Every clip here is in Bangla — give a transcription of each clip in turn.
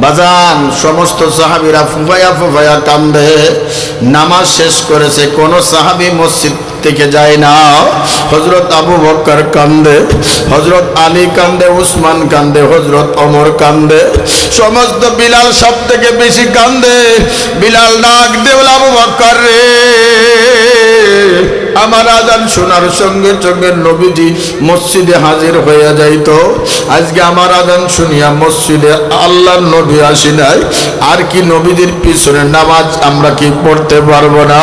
বাজান সমস্ত সাহাবীরা ফুফায়া ফুফায়া কান্দে। নামাজ শেষ করেছে, কোন সাহাবী মসজিদ থেকে যায় না। হযরত আবু বকর কান্দে, হযরত আলী কান্দে, উসমান কান্দে, হযরত ওমর কান্দে, সমস্ত বিলাল সব থেকে বেশি কান্দে। বিলাল ডাক দিয়ে বলে, আবু বকর রে, আমার আজান শোনার সঙ্গে সঙ্গে নবীজি মসজিদে হাজির হয়ে যাইতো। আজকে আমার আজান শুনিয়া মসজিদে আল্লাহর নবী আসি নাই, আর কি নবীজির পিছনে নামাজ আমরা কি পড়তে পারবো না?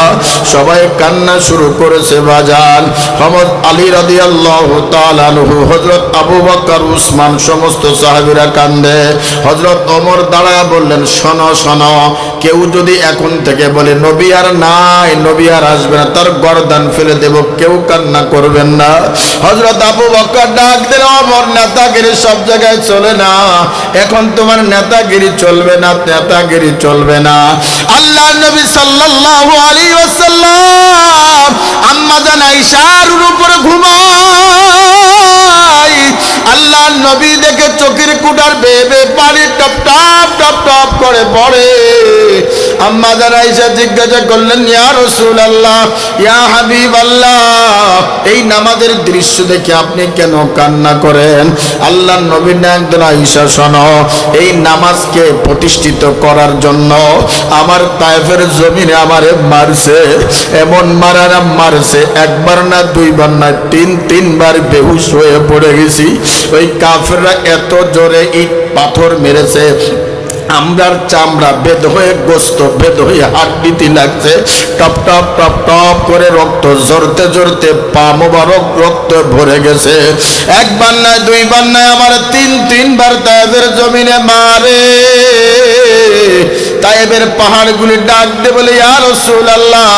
সবাই কান্না শুরু করেছে বাজান। হযরত আলী রাদিয়াল্লাহু তাআলা আনহু, হযরত আবু বকর, উসমান সমস্ত সাহাবীরা কান্দে। হযরত ওমর দাঁড়ায় বললেন, শোনো শোনো, কেউ যদি এখন থেকে বলে নবী আর নাই, নবী আর আসবে না, তার গর্দান ফেলে দেব, কেউ কান্না করবেন না। হযরত আবু বকর ডাক দিল, ওমর নেতাগিরি সব জায়গায় চলে না, এখন তোমার নেতাগিরি চলবে না, নেতাগিরি চলবে না। আল্লাহর নবী সাল্লাল্লাহু আলাইহি ওয়াসাল্লাম আম্মা জান আয়েশার উপরে ঘুমায়। আল্লাহর নবী দেখে চোখের কুটার বেয়ে বেয়ে পানি টপ টপ টপ টপ করে পড়ে। আম্মা জান আয়েশা জিজ্ঞাসা করলেন, ইয়া রাসূলুল্লাহ, ইয়া হাবিবাল্লাহ, এই নামাজের দৃশ্য দেখে আপনি কেন কান্না করেন? আল্লাহর নবী ডাক দিলেন, আয়েশা শোনো, এই নামাজকে প্রতিষ্ঠিত করার জন্য আমার তায়েফের জমিনে আমারে মারছে, এমন মারারা মারছে, একবার না দুইবার না তিনবার বেহুশ হয়ে পড়ে গেছি। ওই কাফেররা এত জোরে ইট পাথর মেরেছে, আমরার চামড়া বেদ হয়ে, গোস্ত বেদ হয়ে হাড্ডিতে লাগছে, টপ টপ টপ টপ করে রক্ত ঝরতে ঝরতে পা মোবারক রক্ত ভরে গেছে। একবার নয় দুইবার নয়, আমার তিনবার তায়েফের জমিনে মারে। তায়েফের পাহাড়গুলি ডাক দে বলে, ইয়া রাসূলুল্লাহ,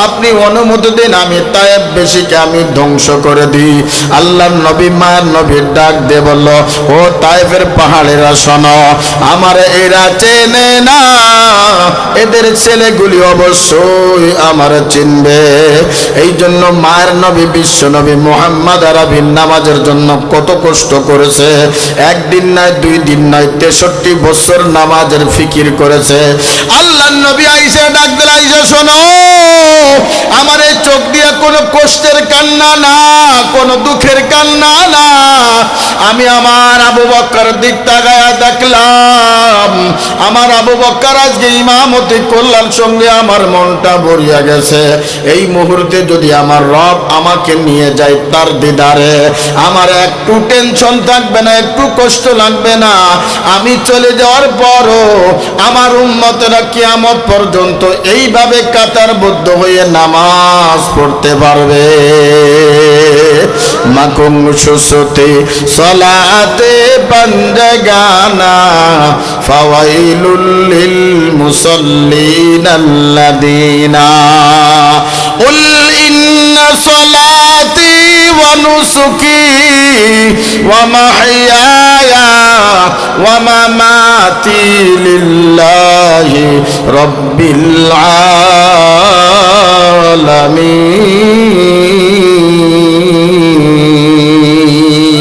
আপনি অনুমতি দিন, আমি তায়েফবাসীকে আমি ধ্বংস করে দিই। আল্লাহর নবী মায়ের নবীর ডাক দে বলল, ও তায়েফের পাহাড়েরা শোনো, আমার এরা চেনে না, এদের ছেলেগুলি অবশ্যই আমার চিনবে। এই জন্য মায়ের নবী বিশ্ব নবী মুহাম্মদ আরবির নামাজের জন্য কত কষ্ট করেছে। একদিন নয়, দুই দিন নয়, 63 বছর নামাজের ফিকির করেছে। আল্লাহর নবী আয়েশা ডাক দিল, আয়েশা শোনো, আমার এই চোখ দিয়ে কোনো কষ্টের কান্না না, কোনো দুঃখের কান্না না, আমি আমার আবু বকর দিক তাকায়া দেখলাম, আমার আবু বকর আজকে ইমামতি করলাম, সঙ্গে আমার মনটা ভরিয়া গেছে। এই মুহূর্তে যদি আমার রব আমাকে নিয়ে যায় তার দিদারে, আমার একটু টেনশন থাকবে না, একটু কষ্ট লাগবে না। আমি চলে যাওয়ার পরও আমার উম্মতেরা কিয়ামত পর্যন্ত এইভাবে কাতারবদ্ধ হয়ে নামাজ পড়তে পারবে। মাকুম সুসুতি সলাতে বন্দগানা ফাওয়াইলুল লিল মুসাল্লিন আল্লাযিনা কুল ইন্না সলাতি ওয়া নুসুকি ওয়া মাহইয়ায়া ওয়া মামাতি লিল্লাহি রাব্বিল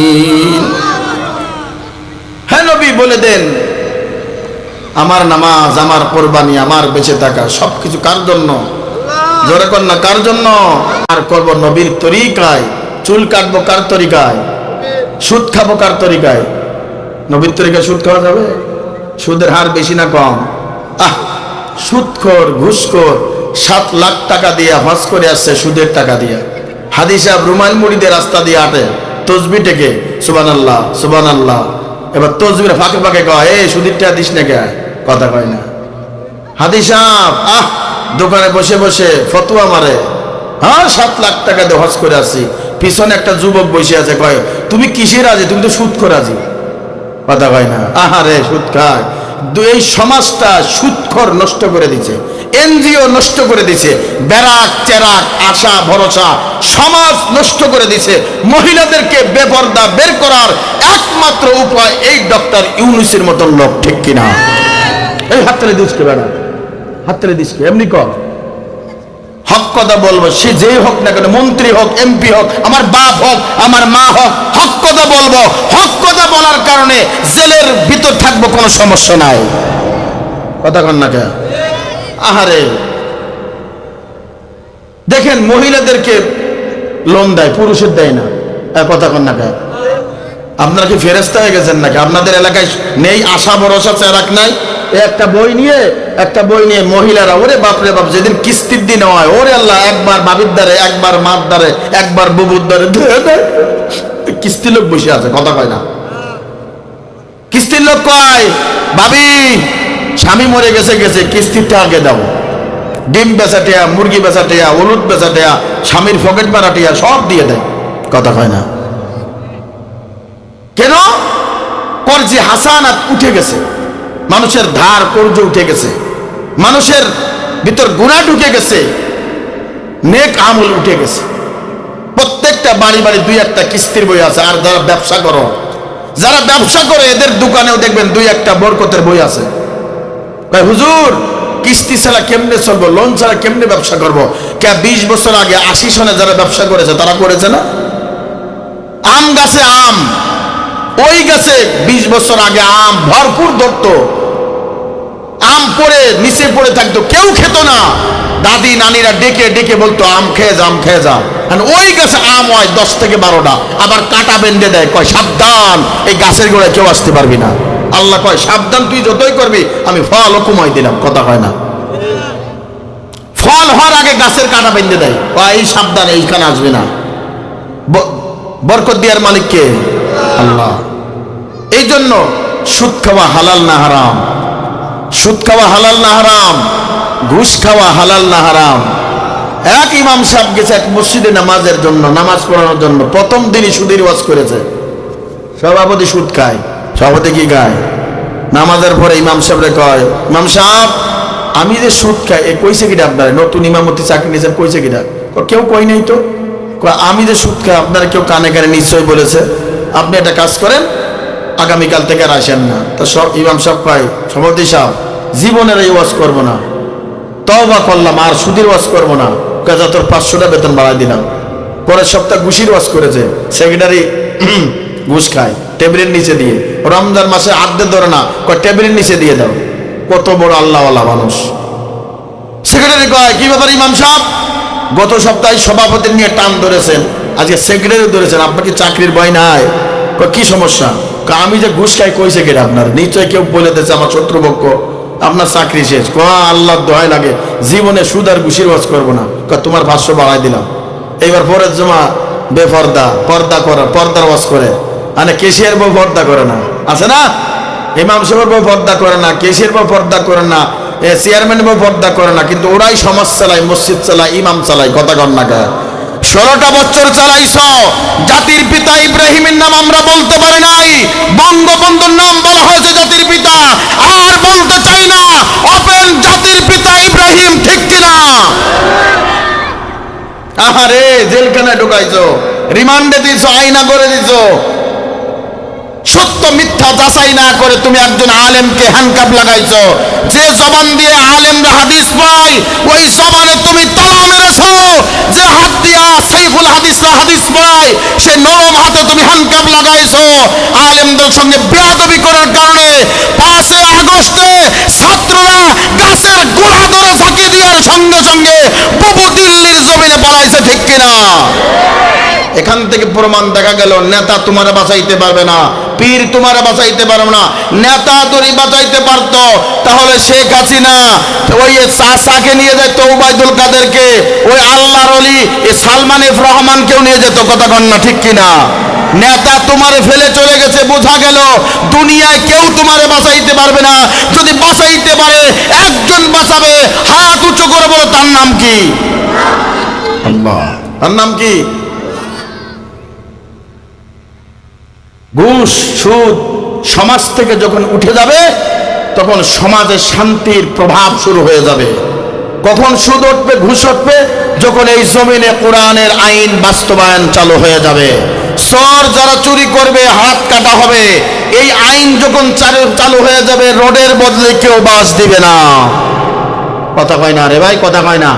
আলামিন। হ্যাঁ নবী বলে দেন, আমার নামাজ, আমার কোরবানি, আমার বেঁচে থাকা সবকিছু কার জন্য? জোরে কর না, কার জন্য? আর করব নবীর তরিকায়। চুল কাটবো কার তরিকায়? সুদ খাবো কার তরিকায়? নবীর তরিকায় সুদ খাওয়া যাবে? সুদের হার বেশি না কম? সুদখোর, ঘুষখোর 7 লাখ টাকা দিয়ে হজ করে আসছে সুদের টাকা দিয়ে। হাদি সাহেব রুমাল মুড়িদের রাস্তা দিয়ে হাঁটে, তসবি টেকে সুবহানাল্লাহ সুবহানাল্লাহ। এবার তসবির ফাঁকে ফাঁকে কয়, এই সুদের টাকা দিস না কে? কথা কয় না। হাদি সাহেব দোকানে বসে বসে ফতোয়া মারে, হ্যাঁ 7 লাখ টাকা দিয়ে হজ করে আসছি। পিছনে একটা যুবক বসে আছে, কয় তুমি কিসের রাজি? তুমি তো সুদ করে রাজি। কথা কয় না। আহারে সুদ খায়। এই সমাজটা সুদখোর নষ্ট করে দিচ্ছে, এনজিও নষ্ট করে দিছে, ব্যারাক চেরাক আশা ভরসা সমাজ নষ্ট করে দিছে। মহিলাদেরকে বেপর্দা বের করার একমাত্র উপায় এই ডক্টর ইউনূসের মতন লোক, ঠিক কিনা? এই হাত তালে দিস কে বেড়া, হাত তালে দিস কে? এমনি কর, হক কথা বলবো, সে যেই হোক না কেন, মন্ত্রী হোক, এমপি হোক, আমার বাপ হোক, আমার মা হোক, হক কথা বলবো। হক কথা বলার কারণে জেলের ভিতর থাকবো, কোনো সমস্যা নাই। কথা কন না কে? আহারে দেখেন মহিলাদেরকে লোন দেয়, পুরুষের দেয় না। কথা কন না কে? আপনারা কি ফেরেশতা হয়ে গেছেন নাকি? আপনাদের এলাকায় নেই আশা ভরসা চেরাক নাই? একটা বই নিয়ে মহিলারা, ওরে বাপরে বাপ, যেদিন কিস্তির দিন হয়, ওরে আল্লাহ, একবার বাবির দ্বারে, একবার মার দ্বারে, একবার বুবুর দ্বারে, কিস্তির লোক বসে আছে। কথা কয় না? কিস্তির লোক কয়, ভাবি স্বামী মরে গেছে, কিস্তিটা আগে দাও। ডিম বেচাটিয়া, মুরগি বেচাটিয়া, হলুদ বেচাটিয়া, স্বামীর পকেট মারাটিয়া সব দিয়ে দেয়। কথা কয় না? কেন? কর্জে হাসানাত উঠে গেছে, মানুষের ধার কর্জ উঠে গেছে, মানুষের ভিতর গুনাহ ঢুকে গেছে, নেক আমল উঠে গেছে। প্রত্যেকটা বাড়ি বাড়ি দুই একটা কিস্তির বই আছে। আর যারা ব্যবসা করে এদের দোকানেও দেখবেন দুই একটা বরকতের বই আছে। হুজুর কিস্তি ছাড়া কেমনে চলবো, লোন ছাড়া কেমনে ব্যবসা করবো? 20 বছর আগে 80 সনে যারা ব্যবসা করেছে তারা করেছে না? আম গাছে আম, ওই গাছে 20 বছর আগে আম ভরপুর ধরতো, আম পড়ে নিচে পড়ে থাকতো, কেউ খেত না। দাদি নানিরা ডেকে ডেকে বলতো আম খেয়ে যা, আম খেয়ে যা। ওই গাছে আম হয় 10 থেকে 12টা, আবার কাটা বেঁধে দেয়, কয় সাবধান, এই গাছের গোড়ায় কেউ আসতে পারবি না। আল্লাহ কয় সাবধান, তুই যতই করবি আমি ফল কমাই দিলাম। কথা হয় না? ফল হওয়ার আগে গাছের কাটা বেঁধে দেয়, এই সাবধান, এইখানে আসবে না। বরকত দেওয়ার মালিক কে? আল্লাহ। এই জন্য সুদ খাওয়া হালাল না হারাম? সুদ খাওয়া হালাল না হারাম? ঘুষ খাওয়া হালাল না হারাম? এক ইমাম সাহেব গেছে এক মসজিদে নামাজের জন্য, নামাজ পড়ানোর জন্য। প্রথম দিনই সুদের ওয়াজ করেছে। সভাপতি সুদ খায়। সভাপতি কি খায়? নামাজের পরে ইমাম সাহেবরে কয়, ইমাম সাহেব আমি যে সুদ খাই, এ কইছে কিটা আপনার? নতুন ইমামতি চাকরি নিয়েছেন, কইছে কিটা? কেউ কই নাই তো। আমি যে সুদ খাই আপনারা কেউ কানে কানে নিশ্চয়ই বলেছে। আপনি একটা কাজ করেন, আগামীকাল থেকে আর আসেন না। তো সব ইমাম সাহেব কয়, সভাপতি সাহেব জীবনের এই ওয়াজ করবো না, তওবা করলাম, আর সুদের ওয়াজ করবো না। কাজা তোর 500টা বেতন বাড়াই দিলাম। পরের সপ্তাহ ঘুষির ওয়াজ করেছে, সেক্রেটারি ঘুষ খায় টেবিলের নিচে দিয়ে। রমজান মাসে আড্ডে ধরে না, টেবিলের নিচে দিয়ে দাও। কত বড় আল্লাহওয়ালা মানুষ। সেক্রেটারি কয়, কি ব্যাপার ইমাম সাহেব? গত সপ্তাহে সভাপতি নিয়ে টান ধরেছেন, আজকে সেক্রেটারি ধরেছেন, আপনার কি চাকরির ভয় নাই? কি সমস্যা? আমি যে ঘুষ খাই, কইছে কেটে আপনার? নিশ্চয়ই কেউ বলে দিয়েছে, আমার শত্রুপক্ষ, আপনার চাকরি শেষ। আল্লাহ দোহাই লাগে, জীবনে সুদ আর ঘুষির ওয়াজ করবো না। তোমার 500 বাড়াই দিলাম। এইবার পরের জমা বেপর্দা, পর্দার ওয়াজ করে। কেশিয়ার বউ পর্দা করে না, আছে না? ইমাম সাহেবের বউ পর্দা করে না, কেশিয়ার বউ পর্দা করে না, চেয়ারম্যান বউ পর্দা করে না, কিন্তু ওরাই সমাজ চালায়, মসজিদ চালায়, ইমাম চালায়। কথা কন না? 16টা বছর চালাইছ। জাতির পিতা ইব্রাহিমের নাম আমরা বলতে পারি নাই, বঙ্গবন্ধুর নাম বলা হয়েছে জাতির পিতা, আর বলতে চাই না। ওপেন জাতির পিতা ইব্রাহিম, ঠিক কিনা? আহারে জেলখানায় ঢুকাইছো, রিমান্ডে দিছো, আইনা করে দিছো। সত্য মিথ্যা যাচাই না করে তুমি একজন আলেমকে হ্যান্ডকাপ লাগাইছো। যে জবান দিয়ে আলেমরা হাদিস পায়, ওই জবানে তুমি তালা মেরেছো। যে হাত দিয়া সাইফুল হাদিসরা হাদিস পায়, সেই নরম হাতে তুমি হ্যান্ডকাপ লাগাইছো। আলেমদের সঙ্গে বেয়াদবি করার কারণে 5 আগস্টে ছাত্ররা গাছের গোড়া ধরে ফাঁকি দেওয়ার সঙ্গে সঙ্গে বুবু দিল্লির জমিনে পড়াইছে, ঠিক কিনা? এখান থেকে প্রমাণ দেখা গেল, নেতা তোমারে বাঁচাইতে পারবে না, পীর তোমারে বাঁচাইতে পারবে না। নেতা যদি বাঁচাইতে পারতো তাহলে শেখ হাসিনা ওই চাচাকে নিয়ে যেত, ওবায়দুল কাদেরকে, ওই আল্লাহর ওলি সালমান এফ রহমানকেও নিয়ে যেত। কথা কন না, ঠিক কিনা? নেতা তোমারে ফেলে চলে গেছে, বোঝা গেল দুনিয়ায় কেউ তোমারে বাঁচাইতে পারবে না। যদি বাঁচাইতে পারে, একজন বাঁচাবে, হাত উঁচু করে বলো, তার নাম কি? আল্লাহ। তার নাম কি? ঘুষ সুদ সমাজ থেকে যখন উঠে যাবে, তখন সমাজে শান্তির প্রভাব শুরু হয়ে যাবে। কখন সুদ উঠবে, ঘুষ উঠবে? যখন এই জমিনে কোরআনের আইন বাস্তবায়ন চালু হয়ে যাবে। চোর যারা চুরি করবে হাত কাটা হবে। এই আইন যখন চালু হয়ে যাবে, রোডের বদলে কেউ বাস দিবে না। কথা কয় না রে ভাই? কথা কয় না?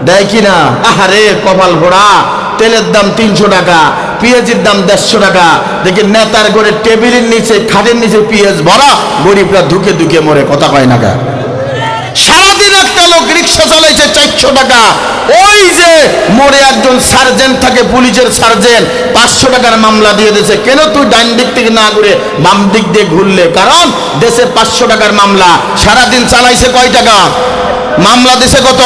দেয় কি না? আহারে কপাল ভোড়া, তেলের দাম 300 টাকা, পেঁয়াজের দাম 150 টাকা, দেখি নেতার ঘরে টেবিলের নিচে খাটের নিচে পেঁয়াজ ভরা, গরিবরা ধুকে ধুকে মরে, কথা কয় না কা? সারাদিন একটা লোক রিক্সা চালাইছে 400 টাকা, ওই যে মোড়ে একজন সার্জেন্ট থাকে, পুলিশের সার্জেন্ট, 500 টাকার মামলা দিয়ে দিয়েছে। কেন তুই ডান দিক থেকে না ঘুরে বাম দিক দিয়ে ঘুরলে? কারণ দেশে 500 টাকার মামলা, সারাদিন চালাইছে কয় টাকা? মামলা দেশে কত?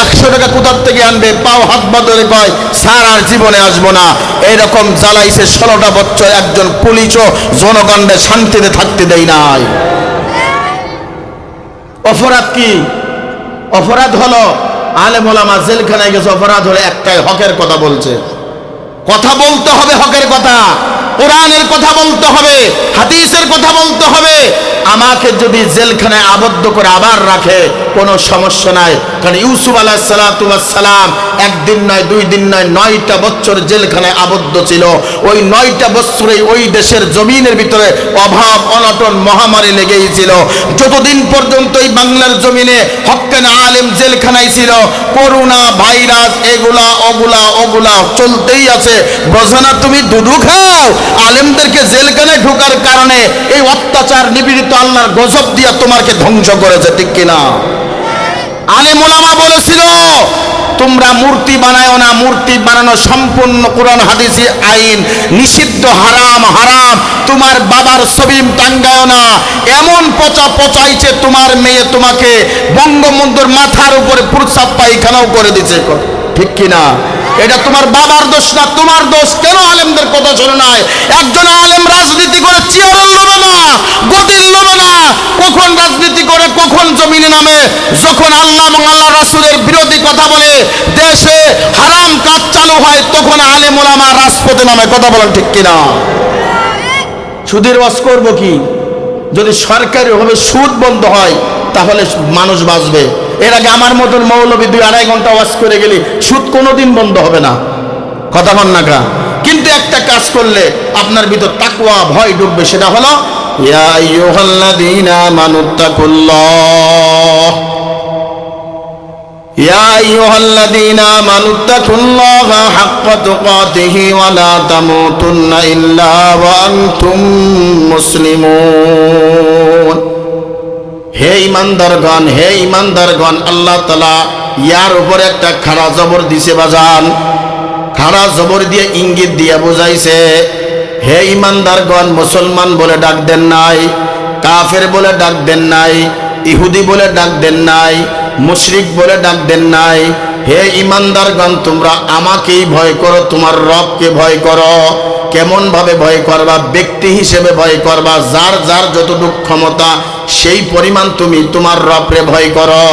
100 টাকা কোথার থেকে আনবে? পাও হাত বদলে কয় স্যার আর জীবনে আসবো না। এইরকম জ্বালাইছে 16টা বছর, একজন পুলিশও জনগণকে শান্তিতে থাকতে দেয় নাই। অপরাধ কি? অপরাধ হলো আলেম ওলামা জেলখানায় গেছে, অপরাধ হলো একটাই, হকের কথা বলছে। কথা বলতে হবে হকের কথা, কোরআনের কথা বলতে হবে, হাদিসের কথা বলতে হবে। আমাকে যদি জেলখানায় আবদ্ধ করে আবার রাখে কোনো সমস্যা নাই, কারণ ইউসুফ আলাইহিস সালাতু ওয়াস সালাম একদিন নয় 2 দিন নয় 9টা বছর জেলখানায় আবদ্ধ ছিল। ওই 9টা বছরে ওই দেশের জমিনের ভিতরে অভাব অনটন মহামারী লেগেই ছিল। যতদিন পর্যন্ত এই বাংলার জমিনে হক্কানি আলেম জেলখানায় ছিল, করোনা ভাইরাস এগুলা ওগুলা চলতেই আছে। বোঝো না তুমি? দুধু খাও। আলেমদেরকে জেলখানায় ঢোকার কারণে এই অত্যাচার নিপীড়িত আল্লাহর গজব দিয়া তোমাকে ধ্বংস করেছে, ঠিক কিনা? আলেম ওলামা বলেছিল তোমরা মূর্তি বানায়ো না, মূর্তি বানানো সম্পূর্ণ কোরআন হাদিসি আইন নিষিদ্ধ, হারাম হারাম। তোমার বাবার ছবি টাঙ্গায়ো না। এমন পচাইছে তোমার মেয়ে, তোমাকে বঙ্গবন্ধুর মাথার উপরে প্রস্রাব পায়খানাও করে দিছে, ঠিক কিনা? এটা তোমার বাবার দোষ না, তোমার দোষ। কেন আলেমদের কথা শোনো নাই? একজন আলেম রাজনীতি করে চেয়ারের লোভে না, গদির লোভে না। কখন রাজনীতি করে, কখন জমিনে নামে? যখন আল্লাহ এবং আল্লাহ রাসূলের বিরোধী কথা বলে, দেশে হারাম কাজ চালু হয়, তখন আলেম ওলামা রাজপথে নামে। কথা বলেন ঠিক কিনা? সুদের ওয়াজ করবো কি? যদি সরকারি ভাবে সুদ বন্ধ হয় তাহলে মানুষ বাঁচবে। এর আগে আমার মতন মৌলবী 2-2.5 ঘন্টা ওয়াজ করে গেলি, সুদ কোনোদিন বন্ধ হবে না, কথা বল না কা? কিন্তু একটা কাজ করলে আপনার ভিতর তাকওয়া ভয় ঢুকবে, সেটা হলো ইয়া আইয়ুহাল্লাযীনা আমানুত্তাকুল্লাহ, ইয়া আইয়ুহাল্লাযীনা আমানুত্তাকুল্লাহা হাক্কা তুকাতিহি ওয়া লা তামুতুন্না ইল্লা ওয়া আনতুম মুসলিমুন। হে ইমানদারগণ, হে ইমানদারগণ, আল্লাহ তাআলা ইয়ার উপরে একটা খাড়া জবর দিছে বাজান, খাড়া জবর দিয়ে ইঙ্গিত দিয়ে বোঝাইছে, হে ইমানদারগণ, মুসলমান বলে ডাক দেন নাই, কাফের বলে ডাক দেন নাই, ইহুদি বলে ডাক দেন নাই, মুশরিক বলে ডাক দেন নাই। হে ইমানদারগণ, তোমরা আমাকেই ভয় করো, তোমার রবকে ভয় করো। কেমন ভাবে ভয় করবা? ব্যক্তি হিসেবে ভয় করবা, যার যার যতটুকু ক্ষমতা সেই পরিমাণ তুমি তোমার রবরে ভয় করো।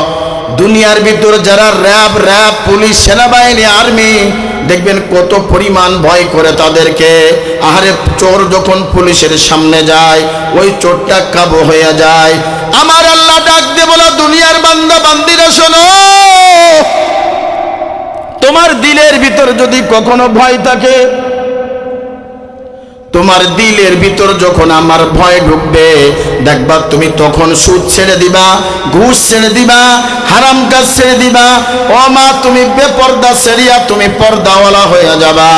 দুনিয়ার ভিতরে যারা র্যাব পুলিশ, সেনাবাহিনী, আর্মি, দেখবেন কত পরিমাণ ভয় করে তাদেরকে। আহারে চোর যখন পুলিশের সামনে যায়, ওই চোরটা কাবু হয়ে যায়। আমার আল্লাহ ডাক দিয়ে বলো, দুনিয়ার বান্দা বান্দিরা শোনো, তোমার দিলের ভিতর যদি কখনো ভয় থাকে, তোমার দিলের ভিতর যখন আমার ভয় ঢুকবে, দেখবা তুমি তখন সুদ ছেড়ে দিবা, ঘুষ ছেড়ে দিবা, হারাম কাজ ছেড়ে দিবা। ও মা, তুমি বেপর্দা ছেড়িয়া তুমি পর্দাওয়ালা হয়ে যাবা।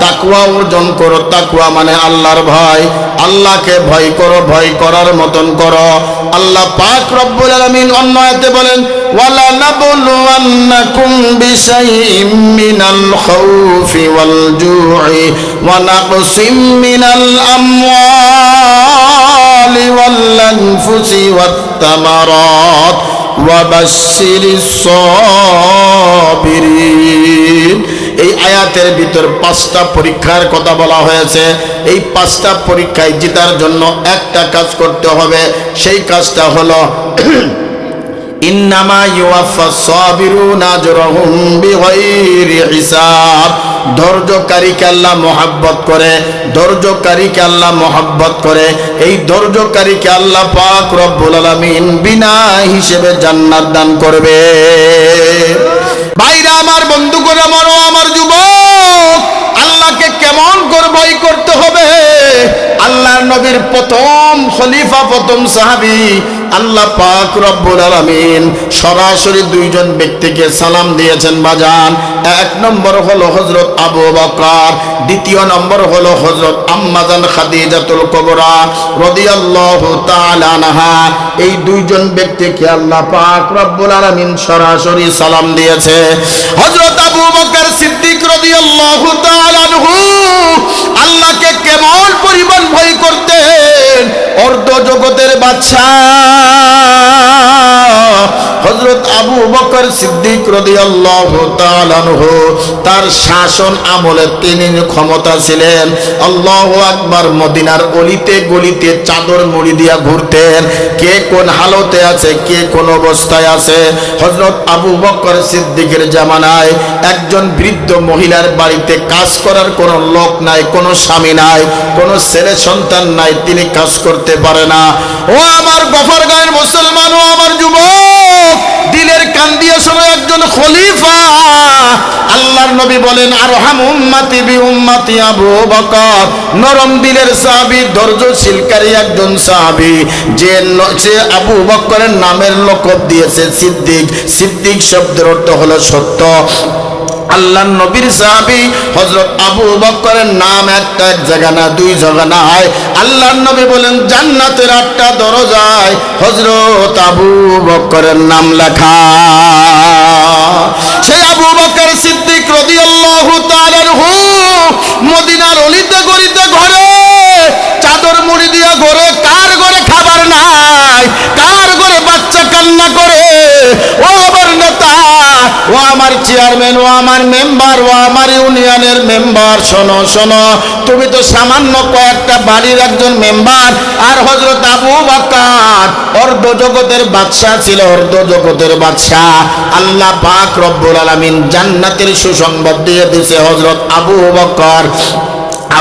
তাকওয়া অর্জন করো। তাকওয়া মানে আল্লাহর ভয়। আল্লাহকে ভয় করো, ভয় করার মতন করো। আল্লাহ পাক রব্বুল আলামিন অন্য আয়াতে বলেন, ওয়ালা নাবলুওয়ান্নাকুম বিশাইইম মিনাল খাউফি ওয়াল জু'i ওয়া নাকসিম মিনাল আমওয়ালি ওয়াল আনফুসি ওয়াত তামারাত ওয়া বাশশিরিস সাবিরিন। এই আয়াতের ভিতর 5টা পরীক্ষার কথা বলা হয়েছে। এই 5টা পরীক্ষায় জেতার জন্য একটা কাজ করতে হবে, সেই কাজটা হলো ইন্নামা ইউওয়াফাস সাবিরুনা আজরাহুম বিগাইরি হিসাব। ধৈর্যকারীকে আল্লাহ মহব্বত করে, ধৈর্যকারীকে আল্লাহ মহব্বত করে। এই ধৈর্যকারীকে আল্লাহ পাক রব্বুল আলামিন বিনা হিসেবে জান্নাত দান করবে। ভাইরা আমার, বন্ধু করে আমার যুবক, আল্লাহকে কেমন করে ভয় করতে হবে? আল্লাহর নবীর প্রথম খলিফা, প্রথম সাহাবী, আল্লাহ পাক রব্বুল আলামিন সরাসরি দুইজন ব্যক্তিকে সালাম দিয়েছেন বাজান। এক নম্বর হলো হযরত আবু বকর, দ্বিতীয় নম্বর হলো হযরত আম্মাজান খাদিজাতুল কুবরা রাদিয়াল্লাহু তাআলা আনহা। এই দুইজন ব্যক্তিকে আল্লাহ পাক রব্বুল আলামিন সরাসরি সালাম দিয়েছে। হযরত আবু বকর সিদ্দিক রাদিয়াল্লাহু তাআলা আনহু আল্লাহকে কেমন পরিমাণ ভয় করতেন, অর্ধ জগতের বাদশা হযরত আবু বকর সিদ্দিক রাদিয়াল্লাহু তাআলা আনহু, তার শাসন আমলে তিনি ক্ষমতা ছিলেন। আল্লাহু আকবার। মদিনার অলিতে গলিতে চাদর মুড়ি দিয়া ঘুরতেন, কে কোন হালতে আছে, কে কোন অবস্থায় আছে। হযরত আবু বকর সিদ্দিকের জামানায় একজন বৃদ্ধ মহিলার বাড়িতে কাজ করার কোনো লোক নাই, কোনো স্বামী নাই, কোনো ছেলে সন্তান নাই, তিনি কাজ করতে পারে না। ও আমার গফরগাঁয়ের মুসলমান, ও আমার যুবক, দিলের কান দিয়ে শোনো, একজন খলিফা আল্লাহর নবী বলেন আরহাম উম্মতি বি উম্মতি আবু বকর, নরম দিলের সাহাবী, ধৈর্যশীলকারী একজন সাহাবী, যে আবু বকরের নামের লকব দিয়েছে সিদ্দিক। সিদ্দিক শব্দের অর্থ হলো সত্য। আল্লাহর নবীর সাহাবী হযরত আবু বকরের নাম একটা এক জায়গা না, দুই জায়গা নাই। আল্লাহর নবী বলেন জান্নাতের 8টা দরজায় হযরত আবু বকরের নাম লেখা। সেই আবু বকর সিদ্দিক রাদিয়াল্লাহু তাআলা আনহু মদিনার অলিতে গলিতে ঘরে চাদর মুড়ি দিয়া ঘরে, কার ঘরে খাবার নাই, কার ঘরে বাচ্চা কান্না করে। ও আমার নেতা, ও আমার চেয়ারম্যান, ও আমার মেম্বার, ও আমার ইউনিয়নের মেম্বার, শোনো শোনো, তুমি তো সামান্য কয়েকটা বাড়ির একজন মেম্বার, আর হযরত আবু বকর অর্ধ জগতের বাদশা ছিল, অর্ধ জগতের বাদশা। আল্লাহ পাক রব্বুল আলামিন জান্নাতের সুসংবাদ দিয়ে দিয়েছে হযরত আবু বকর।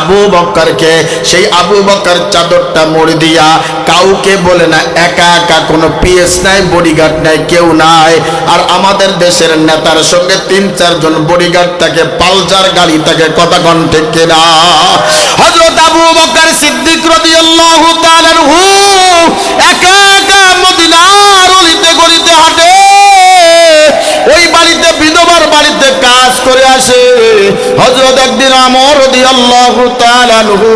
আবু বকরকে, সেই আবু বকর চাদরটা মুড়ি দিয়া কাউকে বলে না, একা একা, কোনো পিএস নাই, বডিগার্ড নাই, কেউ নাই। আর আমাদের দেশের নেতার সঙ্গে 3-4 জন বডিগার্ড থাকে, পালসার গাড়ি থাকে, কথা কোন ঠিক কিনা? হযরত আবু বকর সিদ্দিক রাদিয়াল্লাহু তাআলা আনহু একা একা মদিনার অলিতে গলিতে হাঁটে, ওই বাড়িতে বিধবার বাড়িতে কাজ করে আসে। হযরত একদিন আমর রাদিয়াল্লাহু তাআলা আনহু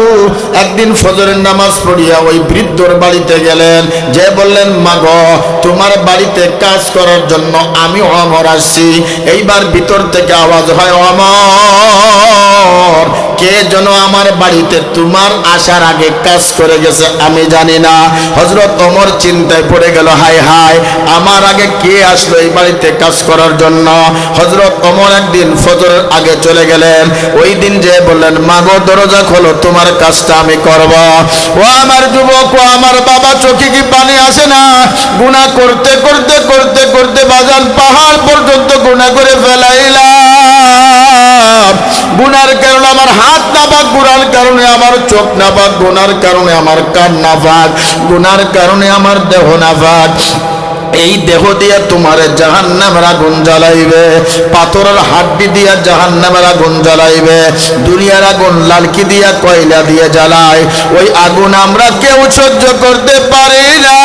একদিন ফজরের নামাজ পড়িয়া ওই বৃদ্ধর বাড়িতে গেলেন, যে বললেন মাগো, তোমার বাড়িতে কাজ করার জন্য আমি আমর আসছি। এইবার ভিতর থেকে আওয়াজ হয়, আমর, কে যেন আমার বাড়িতে তোমার আসার আগে কাজ করে গেছে, আমি জানি না। হযরত ওমর চিন্তায় পড়ে গেল, হায় হায়, আমার আগে কে আসলো এই বাড়িতে কাজ করার জন্য? হযরত ওমর একদিন ফজরের আগে চলে গেলেন। ওই দিন যে বললেন, মাগো দরজা খোলো, তোমার কাজটা আমি করব। ও আমার যুবক, ও আমার বাবা, চোখে কি পানি আসে না? গুনাহ করতে করতে করতে করতে বাজান পাহাড় পর্যন্ত গুনাহ করে ফেলাইলাম। গুনার কারণে আমার হাত না পাক, গুনার কারণে আমার চোখ না পাক, গুনার কারণে আমার কান না পাক, গুনার কারণে আমার দেহ না পাক। এই দেহ দিয়া তোমার জাহান্নামের আগুন জ্বালাইবে, পাথরের হাড্ডি দিয়া জাহান্নামের আগুন জ্বালাইবে। দুনিয়ার আগুন লালকি দিয়া, কয়লা দিয়ে জ্বালায়, ওই আগুন আমরা কেউ সহ্য করতে পারি না।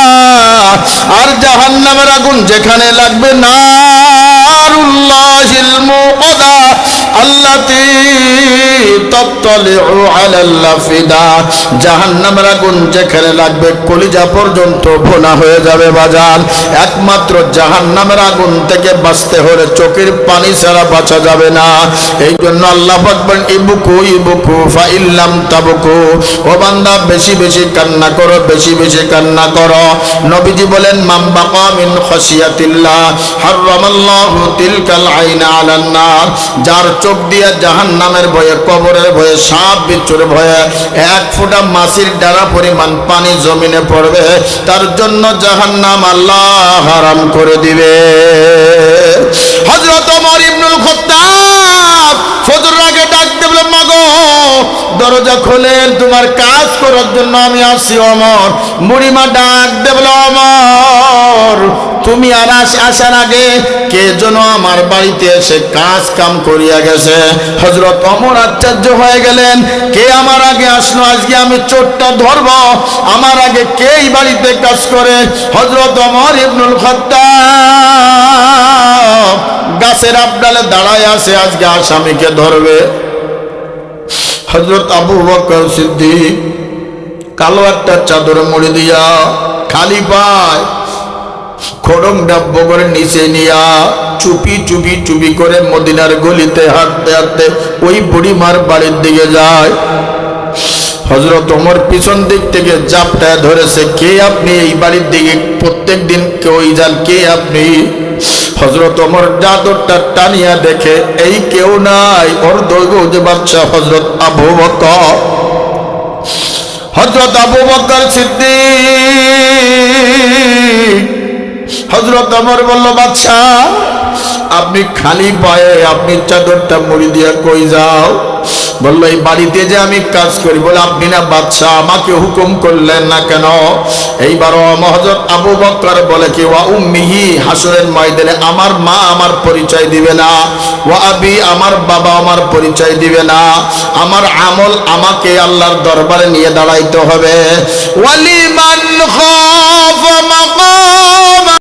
আর জাহান্নামের আগুন যেখানে লাগবে, নারুল্লাহিল মুকাদা আল্লাতী তাত্তালিউ আলাল আফিদা, জাহান্নামের আগুন যেখানে লাগবে কলিজা পর্যন্ত ভোনা হয়ে যাবে বাজান। একমাত্র জাহান্নামের আগুন থেকে বাঁচতে হলে চোখের পানি ছাড়া বাঁচা যাবে না। এই জন্য আল্লাহ পাক বলেন, ইবকু ইবকু ফাইল্লাম তাবকু, ও বান্দা বেশি বেশি কান্না করো, বেশি বেশি কান্না করো। নবীজি বলেন, মান বাকা মিন খাশিয়াতিল্লাহ হারামাল্লাহু তিলকাল আইনা আলান নার, যার চোখ দিয়া জাহান্নামের ভয়ে, কবরের ভয়ে, সাপ বিচ্ছুর ভয়ে 1 ফোঁটা মাছির ডানা পরিমাণ পানি জমিনে পড়বে, তার জন্য জাহান্নাম আল্লাহ হারাম করে দিবে। হযরত ওমর ইবনুল খাত্তাব ফজর আগে ডাক দিল, মাগো দরজা খোলেন, তোমার কাজ করার জন্য আমি আসছি। ওমর বুড়িমা ডাক দেবল, ওমর তুমি তারা আসার আগে কে যেন আমার বাড়িতে এসে কাজ কাম করিয়া গেছে। হযরত ওমর আশ্চর্য হয়ে গেলেন, কে আমার আগে আসলো, আজকে আমি চোরটা ধরব, আমার আগে কে এই বাড়িতে কাজ করে। হযরত ওমর ইবনুল খাত্তাব গাছের আবডালে দাঁড়ায় আছে, আজকে আসামিকে ধরবে। হযরত আবু বকর সিদ্দিক কালো একটা চাদর মুড়ি দিয়া খালি পায় খড়ম ডাব্য করে নিচে নিয়া চুপি চুপি চুপি করে মদিনার গলিতে হাঁটতে হাঁটতে ওই বুড়িমার বাড়ির দিকে যায়। হযরত ওমর পিছন দিক থেকে জাপটায় ধরেছে, কে আপনি, এই বাড়ির দিকে প্রত্যেক দিন কেউই যান, কে আপনি? হযরত ওমর চাদরটা টানিয়া দেখে এই কেউ নাই, ওর দৈব যে বাচ্চা হযরত আবু বকর। হযরত আবু বকর সিদ্দিক হযরত ওমর বলল, বাদশা আপনি খালি পায়ে আপনি চাদরটা মুড়ি দিয়া কই যাও? বলল, এই বাড়িতে যে আমি কাজ করি। বলে, আপনি না বাদশা, আমাকে হুকুম করলেন না কেন? এইবার হযরত আবু বকর বলে কি, ওয়া উম্মিহি, হাসরের ময়দানে আমার মা আমার পরিচয় দিবে না, ওয়া আবি, আমার বাবা আমার পরিচয় দিবে না, আমার আমল আমাকে আল্লাহর দরবারে নিয়ে দাঁড়াইতে হবে। ওয়ালিমান খাফা মাকাম